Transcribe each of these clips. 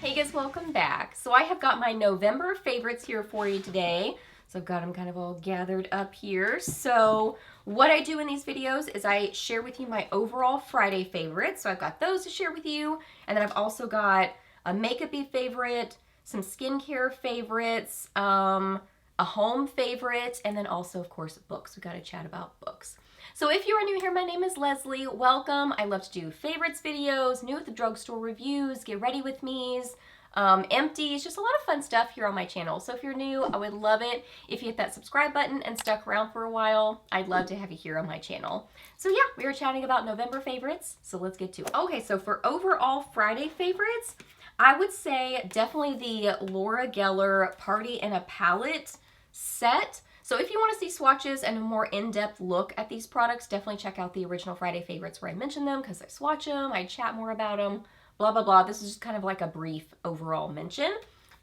Hey guys, welcome back. So I have got my November favorites here for you today. So I've got them kind of all gathered up here. So what I do in these videos is I share with you my overall Friday favorites. So I've got those to share with you. And then I've also got a makeup-y favorite, some skincare favorites, a home favorite, and then also, of course, books. We got to chat about books. So if you are new here, my name is Leslie. Welcome. I love to do favorites videos, new at the drugstore reviews, get ready with me's, empties, just a lot of fun stuff here on my channel. So if you're new, I would love it if you hit that subscribe button and stuck around for a while. I'd love to have you here on my channel. So yeah, we were chatting about November favorites, so let's get to it. Okay, so for overall Friday favorites, I would say definitely the Laura Geller Party in a Palette set. So if you want to see swatches and a more in-depth look at these products, definitely check out the original Friday favorites where I mention them because I swatch them, I chat more about them, blah, blah, blah. This is just kind of like a brief overall mention.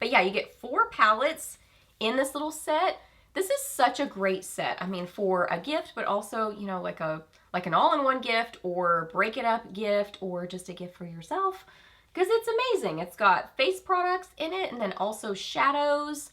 But yeah, you get 4 palettes in this little set. This is such a great set. I mean, for a gift, but also, you know, like an all-in-one gift or break it up gift or just a gift for yourself because it's amazing. It's got face products in it and then also shadows.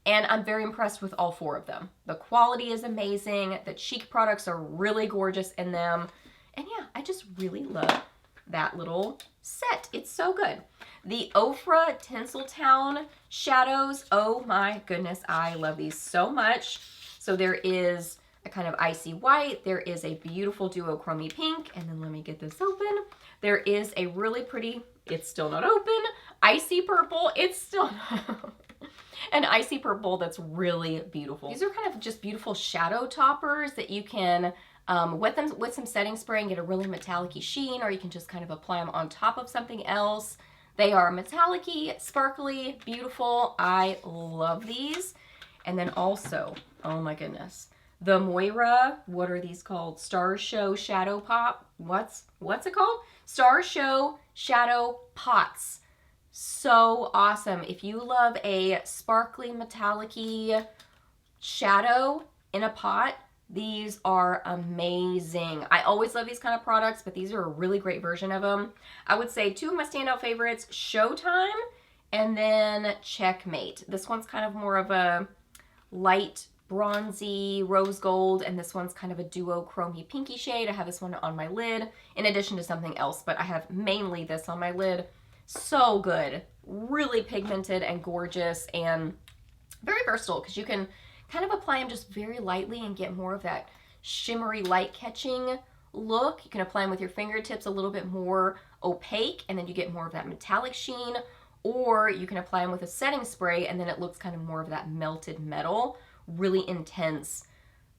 And I'm very impressed with all 4 of them. The quality is amazing. The cheek products are really gorgeous in them. And yeah, I just really love that little set. It's so good. The Ofra Tinseltown shadows, oh my goodness, I love these so much. So there is a kind of icy white. There is a beautiful duochrome pink. And then let me get this open. There is a really pretty, it's still not open, icy purple. It's still not an icy purple that's really beautiful. These are kind of just beautiful shadow toppers that you can wet them with some setting spray and get a really metallic-y sheen, or you can just kind of apply them on top of something else. They are metallic-y, sparkly, beautiful. I love these. And then also, oh my goodness, the Moira, what are these called? Star Show Shadow Pop. What's it called? Star Show Shadow Pots. So awesome. If you love a sparkly metallic-y shadow in a pot, these are amazing. I always love these kind of products, but these are a really great version of them. I would say 2 of my standout favorites, Showtime and then Checkmate. This one's kind of more of a light bronzy rose gold, and this one's kind of a duochrome pinky shade. I have this one on my lid in addition to something else, but I have mainly this on my lid. So good, really pigmented and gorgeous and very versatile because you can kind of apply them just very lightly and get more of that shimmery light catching look. You can apply them with your fingertips a little bit more opaque and then you get more of that metallic sheen, or you can apply them with a setting spray and then it looks kind of more of that melted metal, really intense,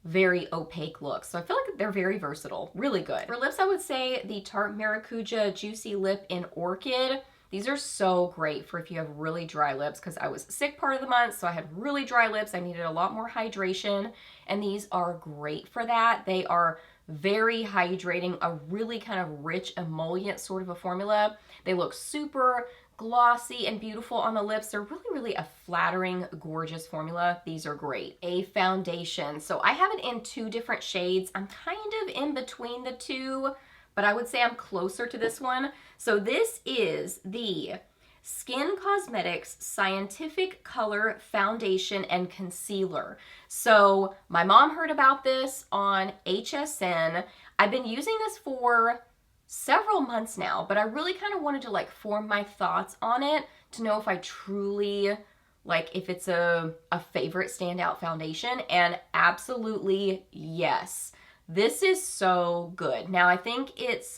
very opaque look. So I feel like they're very versatile, really good. For lips, I would say the Tarte Maracuja Juicy Lip in Orchid. These are so great for if you have really dry lips because I was sick part of the month, so I had really dry lips. I needed a lot more hydration, and these are great for that. They are very hydrating, a really kind of rich emollient sort of a formula. They look super glossy and beautiful on the lips. They're really, really a flattering, gorgeous formula. These are great. A foundation. So I have it in 2 different shades. I'm kind of in between the 2, but I would say I'm closer to this one. So this is the Skin Cosmetics Scientific Color Foundation and Concealer. So my mom heard about this on HSN. I've been using this for several months now, but I really kind of wanted to like form my thoughts on it to know if I truly like if it's a favorite standout foundation, and absolutely yes. This is so good. Now I think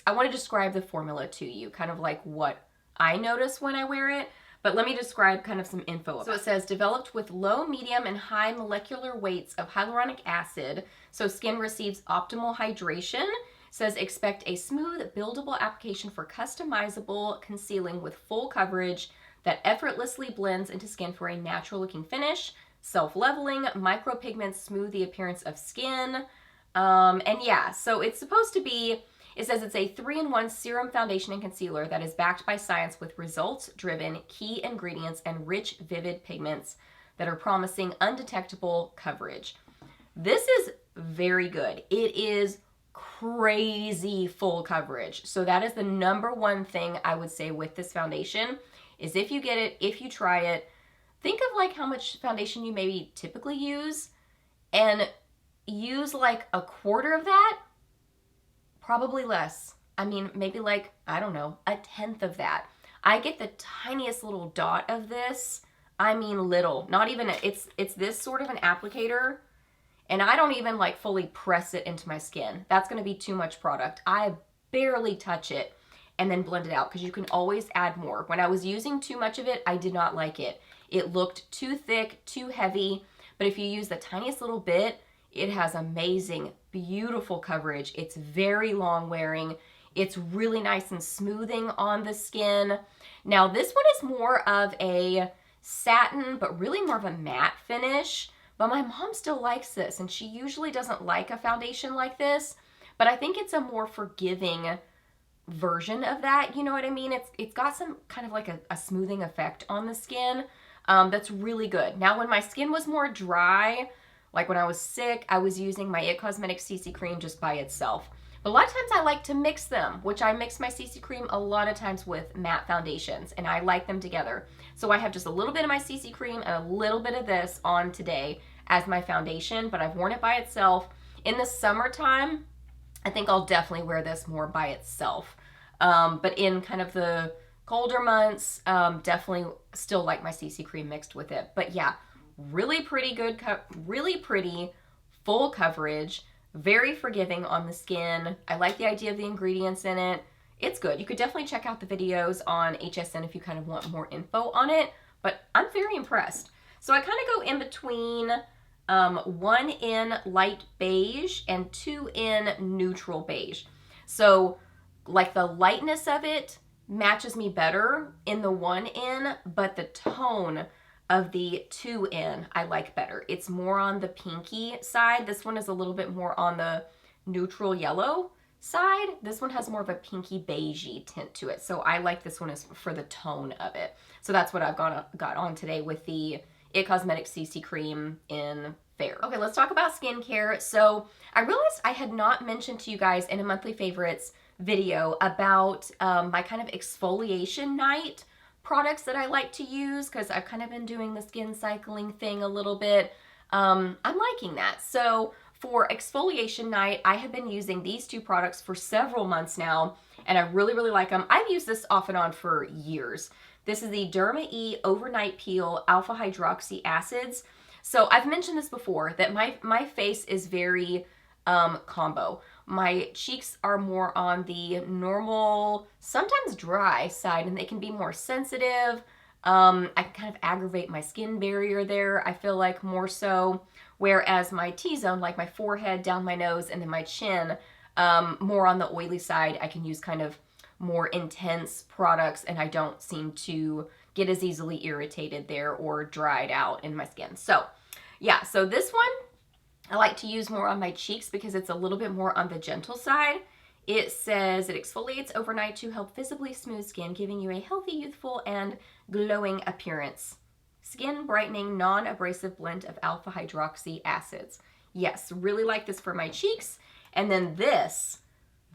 I want to describe the formula to you, kind of like what I notice when I wear it, but let me describe kind of some info. So it says developed with low, medium, and high molecular weights of hyaluronic acid, so skin receives optimal hydration. Says expect a smooth, buildable application for customizable concealing with full coverage that effortlessly blends into skin for a natural looking finish. Self-leveling, micropigments smooth the appearance of skin. And yeah, so it's supposed to be, it says it's a 3-in-1 serum foundation and concealer that is backed by science with results-driven key ingredients and rich, vivid pigments that are promising undetectable coverage. This is very good. It is crazy full coverage. So that is the #1 thing I would say with this foundation is if you get it, if you try it, think of like how much foundation you maybe typically use and use like a quarter of that, probably less. I mean, maybe like, I don't know, a tenth of that. I get the tiniest little dot of this. I mean little, not even, it's this sort of an applicator, and I don't even like fully press it into my skin. That's gonna be too much product. I barely touch it and then blend it out, because you can always add more. When I was using too much of it, I did not like it. It looked too thick, too heavy, but if you use the tiniest little bit, it has amazing, beautiful coverage. It's very long wearing. It's really nice and smoothing on the skin. Now this one is more of a satin, but really more of a matte finish. But my mom still likes this, and she usually doesn't like a foundation like this, but I think it's a more forgiving version of that, you know what I mean? It's got some kind of like a smoothing effect on the skin that's really good. Now when my skin was more dry, like when I was sick, I was using my It Cosmetics CC cream just by itself. But a lot of times I like to mix them, which I mix my CC cream a lot of times with matte foundations, and I like them together. So I have just a little bit of my CC cream and a little bit of this on today as my foundation, but I've worn it by itself. In the summertime, I think I'll definitely wear this more by itself. But in kind of the colder months, definitely still like my CC cream mixed with it. But yeah, really pretty good, really pretty, full coverage, very forgiving on the skin. I like the idea of the ingredients in it. It's good. You could definitely check out the videos on HSN if you kind of want more info on it, but I'm very impressed. So I kind of go in between 1 in light beige and 2 in neutral beige. So like the lightness of it matches me better in the 1 in, but the tone of the 2 in I like better. It's more on the pinky side. This one is a little bit more on the neutral yellow side. This one has more of a pinky beigey tint to it. So I like this one for the tone of it. So that's what I've got on today with the It Cosmetics CC cream in Fair. Okay, let's talk about skincare. So I realized I had not mentioned to you guys in a monthly favorites video about my kind of exfoliation night products that I like to use, because I've kind of been doing the skin cycling thing a little bit. I'm liking that. So for exfoliation night, I have been using these 2 products for several months now, and I really, really like them. I've used this off and on for years. This is the Derma E Overnight Peel Alpha Hydroxy Acids. So I've mentioned this before, that my face is very combo. My cheeks are more on the normal, sometimes dry side, and they can be more sensitive. I can kind of aggravate my skin barrier there, I feel like, more so. Whereas my T-zone, like my forehead, down my nose, and then my chin, more on the oily side, I can use kind of more intense products, and I don't seem to get as easily irritated there or dried out in my skin. So yeah, so this one I like to use more on my cheeks because it's a little bit more on the gentle side. It says it exfoliates overnight to help visibly smooth skin, giving you a healthy, youthful, and glowing appearance. Skin brightening, non-abrasive blend of alpha hydroxy acids. Yes, really like this for my cheeks. And then this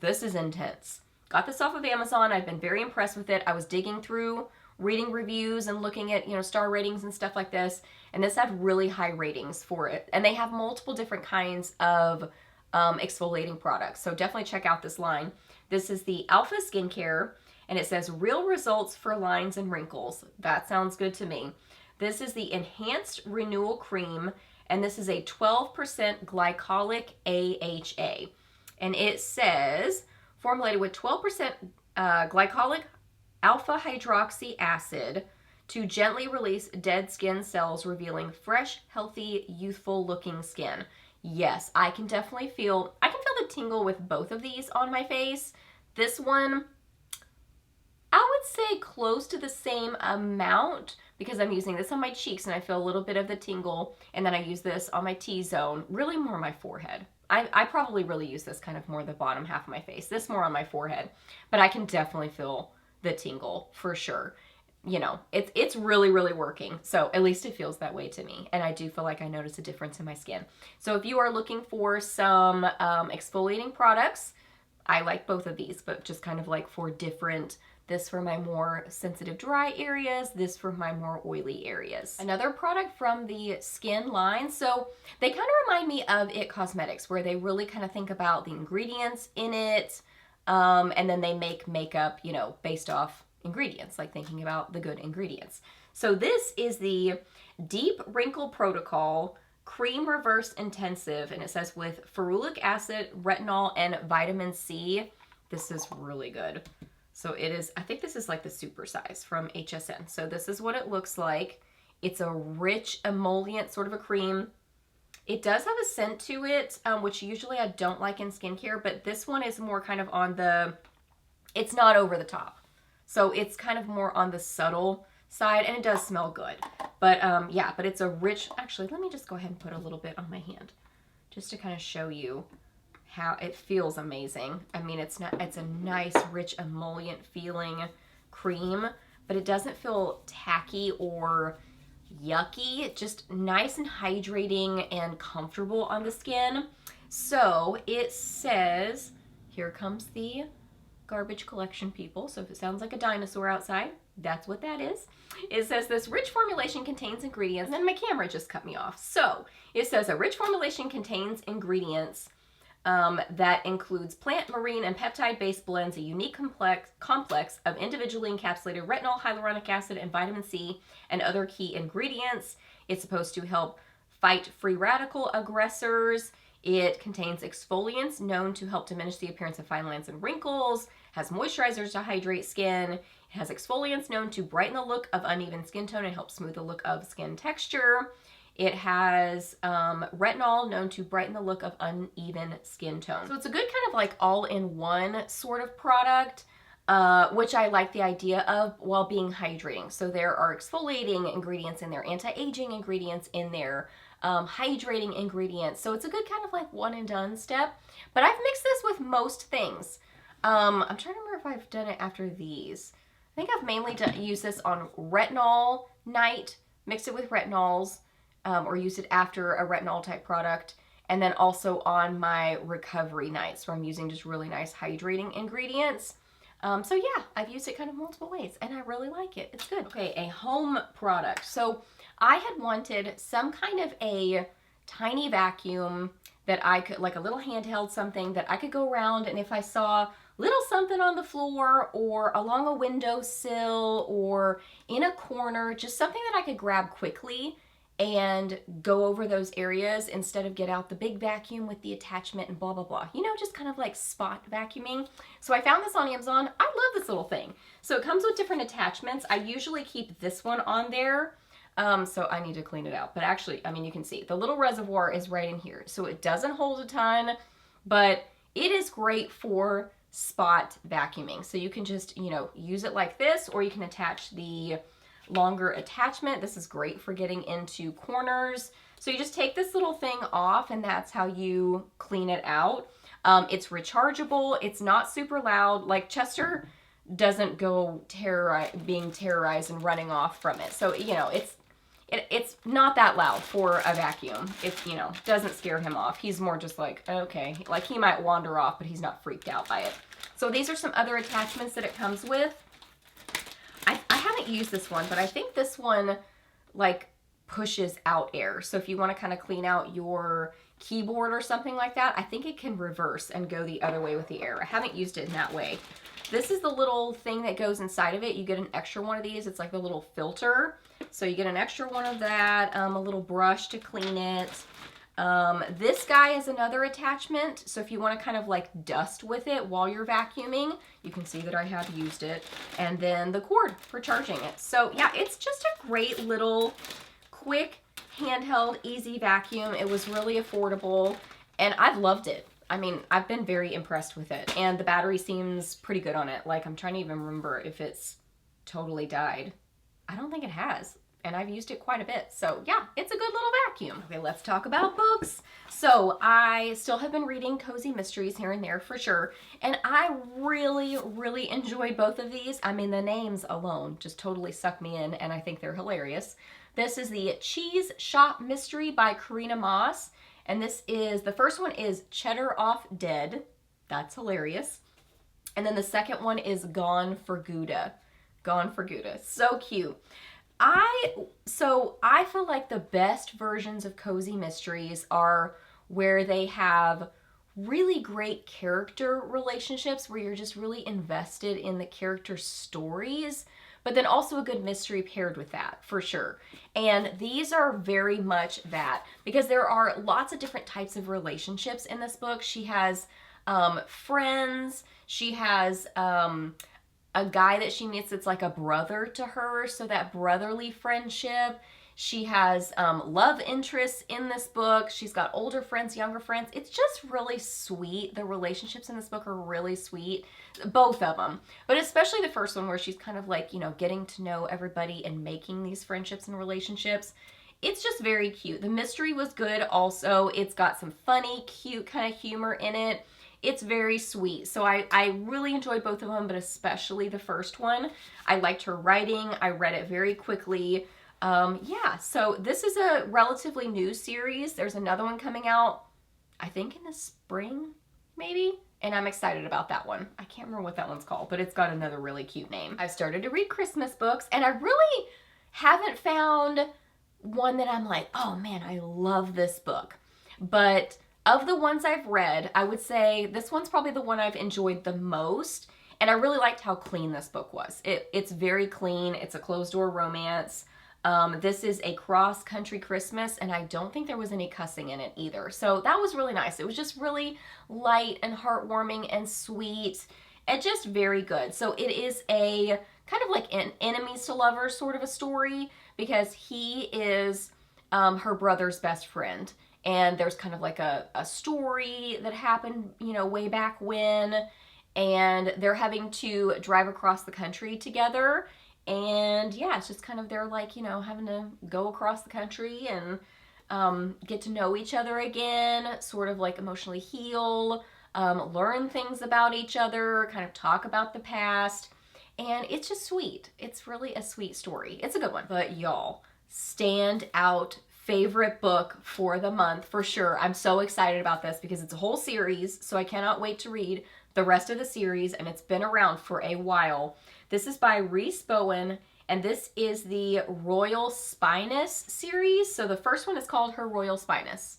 is intense. Got this off of Amazon. I've been very impressed with it. I was digging through, reading reviews and looking at, star ratings and stuff like this. And this had really high ratings for it. And they have multiple different kinds of exfoliating products. So definitely check out this line. This is the Alpha Skincare, and it says real results for lines and wrinkles. That sounds good to me. This is the Enhanced Renewal Cream, and this is a 12% glycolic AHA. And it says formulated with 12% glycolic alpha hydroxy acid to gently release dead skin cells, revealing fresh, healthy, youthful looking skin. Yes, I can definitely feel the tingle with both of these on my face. This one, I would say close to the same amount, because I'm using this on my cheeks and I feel a little bit of the tingle, and then I use this on my T-zone, really more my forehead. I probably really use this kind of more the bottom half of my face, this more on my forehead, but I can definitely feel the tingle for sure. It's really, really working. So at least it feels that way to me. And I do feel like I notice a difference in my skin. So if you are looking for some exfoliating products, I like both of these, but just kind of like for different This for my more sensitive dry areas, this for my more oily areas. Another product from the skin line. So they kind of remind me of IT Cosmetics, where they really kind of think about the ingredients in it, and then they make makeup, you know, based off ingredients, like thinking about the good ingredients. So this is the Deep Wrinkle Protocol Cream Reverse Intensive, and it says with ferulic acid, retinol, and vitamin C. This is really good. So it is, I think this is like the super size from HSN. So this is what it looks like. It's a rich emollient sort of a cream. It does have a scent to it, which usually I don't like in skincare, but this one is more kind of on the, it's not over the top. So it's kind of more on the subtle side, and it does smell good. But yeah, but it's a rich, actually, let me just go ahead and put a little bit on my hand just to kind of show you how it feels amazing. I mean, it's a nice, rich, emollient feeling cream, but it doesn't feel tacky or yucky. Just nice and hydrating and comfortable on the skin. So it says, here comes the garbage collection people. So if it sounds like a dinosaur outside, that's what that is. It says this rich formulation contains ingredients, and then my camera just cut me off. So it says a rich formulation contains ingredients that includes plant, marine, and peptide-based blends, a unique complex of individually encapsulated retinol, hyaluronic acid, and vitamin C, and other key ingredients. It's supposed to help fight free radical aggressors. It contains exfoliants known to help diminish the appearance of fine lines and wrinkles, has moisturizers to hydrate skin, it has exfoliants known to brighten the look of uneven skin tone and help smooth the look of skin texture. It has retinol known to brighten the look of uneven skin tone. So it's a good kind of like all-in-one sort of product, which I like the idea of while being hydrating. So there are exfoliating ingredients in there, anti-aging ingredients in there, hydrating ingredients. So it's a good kind of like one and done step. But I've mixed this with most things. I'm trying to remember if I've done it after these. I think I've mainly used this on retinol night, mixed it with retinols, or used it after a retinol type product, and then also on my recovery nights where I'm using just really nice hydrating ingredients. So yeah, I've used it kind of multiple ways, and I really like it. It's good. Okay, a home product. So I had wanted some kind of a tiny vacuum that I could, like a little handheld something that I could go around, and if I saw little something on the floor or along a windowsill or in a corner, just something that I could grab quickly and go over those areas instead of get out the big vacuum with the attachment and blah, blah, blah. You know, just kind of like spot vacuuming. So I found this on Amazon. I love this little thing. So it comes with different attachments. I usually keep this one on there. So I need to clean it out. But actually, I mean, you can see the little reservoir is right in here. So it doesn't hold a ton, but it is great for spot vacuuming. So you can just, you know, use it like this, or you can attach the longer attachment. This is great for getting into corners. So you just take this little thing off, and that's how you clean it out. It's rechargeable. It's not super loud. Like Chester doesn't go being terrorized and running off from it. So, you know, it's not that loud for a vacuum. It, you know, doesn't scare him off. He's more just like, okay, like he might wander off, but he's not freaked out by it. So these are some other attachments that it comes with. I haven't used this one, but I think this one like pushes out air. So if you want to kind of clean out your keyboard or something like that, I think it can reverse and go the other way with the air. I haven't used it in that way. This is the little thing that goes inside of it. You get an extra one of these. It's like the little filter. So you get an extra one of that, a little brush to clean it. This guy is another attachment. So if you want to kind of like dust with it while you're vacuuming, you can see that I have used it. And then the cord for charging it. So yeah, it's just a great little quick handheld easy vacuum. It was really affordable and I've loved it. I mean, I've been very impressed with it, and the battery seems pretty good on it. Like, I'm trying to even remember if it's totally died. I don't think it has, and I've used it quite a bit. So yeah, it's a good little vacuum. Okay, let's talk about books. So I still have been reading Cozy Mysteries here and there for sure, and I really, really enjoyed both of these. I mean, the names alone just totally suck me in, and I think they're hilarious. This is the Cheese Shop Mystery by Karina Moss. And this is, the first one is Cheddar Off Dead. That's hilarious. And then the second one is Gone for Gouda. Gone for Gouda. So cute. I feel like the best versions of cozy mysteries are where they have really great character relationships, where you're just really invested in the character stories, but then also a good mystery paired with that, for sure. And these are very much that, because there are lots of different types of relationships in this book. She has friends, she has a guy that she meets that's like a brother to her, so that brotherly friendship. She has love interests in this book. She's got older friends, younger friends. It's just really sweet. The relationships in this book are really sweet, both of them. But especially the first one, where she's kind of like, you know, getting to know everybody and making these friendships and relationships. It's just very cute. The mystery was good also. It's got some funny, cute kind of humor in it. It's very sweet. So I really enjoyed both of them, but especially the first one. I liked her writing. I read it very quickly. Yeah, so this is a relatively new series. There's another one coming out, I think in the spring, maybe? And I'm excited about that one. I can't remember what that one's called, but it's got another really cute name. I've started to read Christmas books, and I really haven't found one that I'm like, oh man, I love this book. But of the ones I've read, I would say this one's probably the one I've enjoyed the most. And I really liked how clean this book was. It's very clean. It's a closed-door romance. This is a cross-country Christmas, and I don't think there was any cussing in it either. So that was really nice. It was just really light and heartwarming and sweet and just very good. So it is a kind of like an enemies to lovers sort of a story, because he is her brother's best friend. And there's kind of like a story that happened, you know, way back when, and they're having to drive across the country together. And yeah, it's just kind of, they're like, you know, having to go across the country and get to know each other again, sort of like emotionally heal, learn things about each other, kind of talk about the past. And it's just sweet. It's really a sweet story. It's a good one. But y'all, stand out favorite book for the month for sure. I'm so excited about this because it's a whole series, so I cannot wait to read the rest of the series, and it's been around for a while. This is by Reese Bowen, and this is the Royal Spiness series. So the first one is called Her Royal Spiness.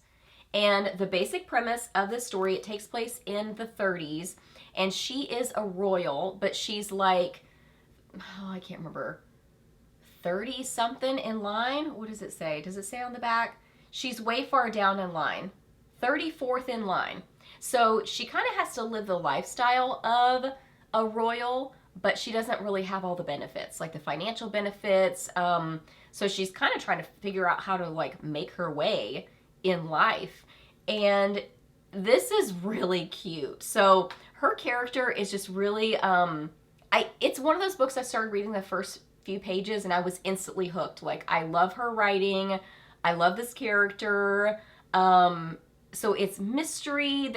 And the basic premise of this story, it takes place in the 30s, and she is a royal, but she's like, oh, I can't remember, 30 something in line. What does it say? Does it say on the back? She's way far down in line, 34th in line. So she kind of has to live the lifestyle of a royal, but she doesn't really have all the benefits, like the financial benefits. So she's kind of trying to figure out how to like make her way in life. And this is really cute. So her character is just really, it's one of those books I started reading the first few pages and I was instantly hooked. Like, I love her writing. I love this character. So it's mystery.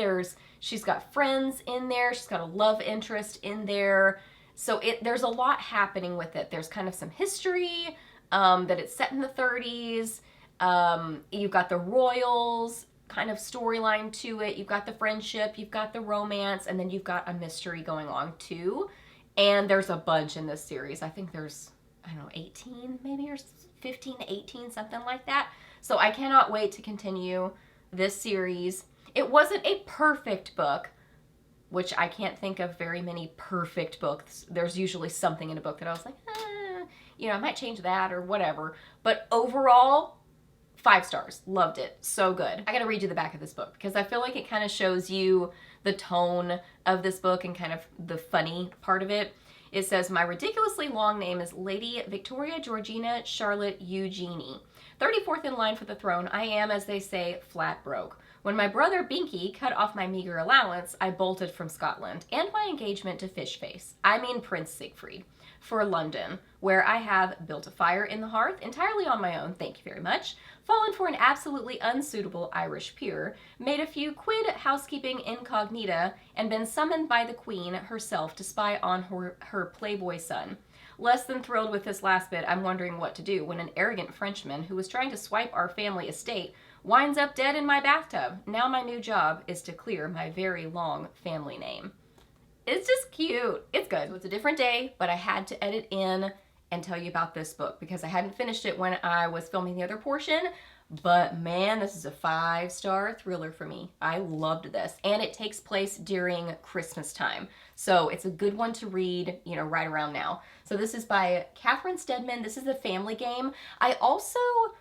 She's got friends in there. She's got a love interest in there. So there's a lot happening with it. There's kind of some history, that it's set in the 30s. You've got the royals kind of storyline to it. You've got the friendship, you've got the romance, and then you've got a mystery going on too. And there's a bunch in this series. I think there's, I don't know, 18 maybe, or 15, 18, something like that. So I cannot wait to continue this series. It wasn't a perfect book, which I can't think of very many perfect books. There's usually something in a book that I was like, you know, I might change that or whatever. But overall, 5 stars. Loved it. So good. I gotta read you the back of this book because I feel like it kind of shows you the tone of this book and kind of the funny part of it. It says, my ridiculously long name is Lady Victoria Georgina Charlotte Eugenie. 34th in line for the throne, I am, as they say, flat broke. When my brother Binky cut off my meager allowance, I bolted from Scotland and my engagement to Fishface, I mean Prince Siegfried, for London, where I have built a fire in the hearth entirely on my own, thank you very much, fallen for an absolutely unsuitable Irish peer, made a few quid housekeeping incognita, and been summoned by the Queen herself to spy on her playboy son. Less than thrilled with this last bit, I'm wondering what to do when an arrogant Frenchman who was trying to swipe our family estate winds up dead in my bathtub. Now my new job is to clear my very long family name. It's just cute. It's good. So it's a different day, but I had to edit in and tell you about this book because I hadn't finished it when I was filming the other portion. But man, this is a 5-star thriller for me. I loved this. And it takes place during Christmas time. So it's a good one to read, you know, right around now. So this is by Catherine Steadman. This is The Family Game. I also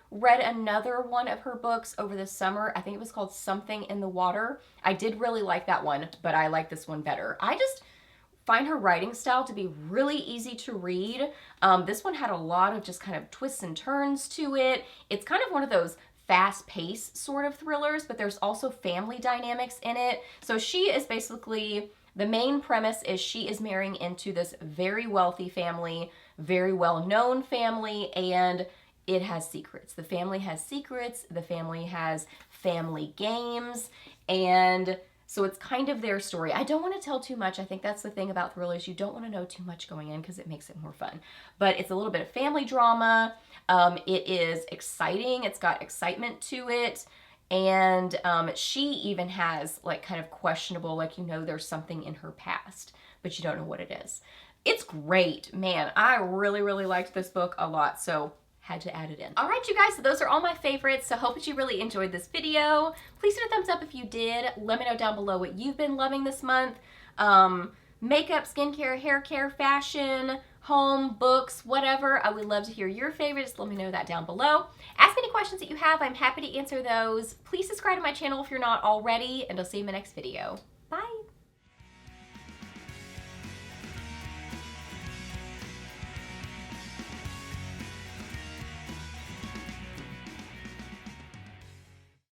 read another one of her books over the summer. I think it was called Something in the Water. I did really like that one, but I like this one better. I just find her writing style to be really easy to read. This one had a lot of just kind of twists and turns to it. It's kind of one of those fast-paced sort of thrillers, but there's also family dynamics in it. So she is basically, the main premise is she is marrying into this very wealthy family, very well-known family, and it has secrets. The family has secrets, the family has family games, and so it's kind of their story. I don't want to tell too much. I think that's the thing about thrillers. You don't want to know too much going in because it makes it more fun. But it's a little bit of family drama. It is exciting. It's got excitement to it. And she even has like kind of questionable, like, you know, there's something in her past, but you don't know what it is. It's great. Man, I really, really liked this book a lot. So had to add it in. All right, you guys, so those are all my favorites. So hope that you really enjoyed this video. Please hit a thumbs up if you did. Let me know down below what you've been loving this month. Makeup, skincare, hair care, fashion, home, books, whatever. I would love to hear your favorites. Let me know that down below. Ask any questions that you have. I'm happy to answer those. Please subscribe to my channel if you're not already, and I'll see you in my next video.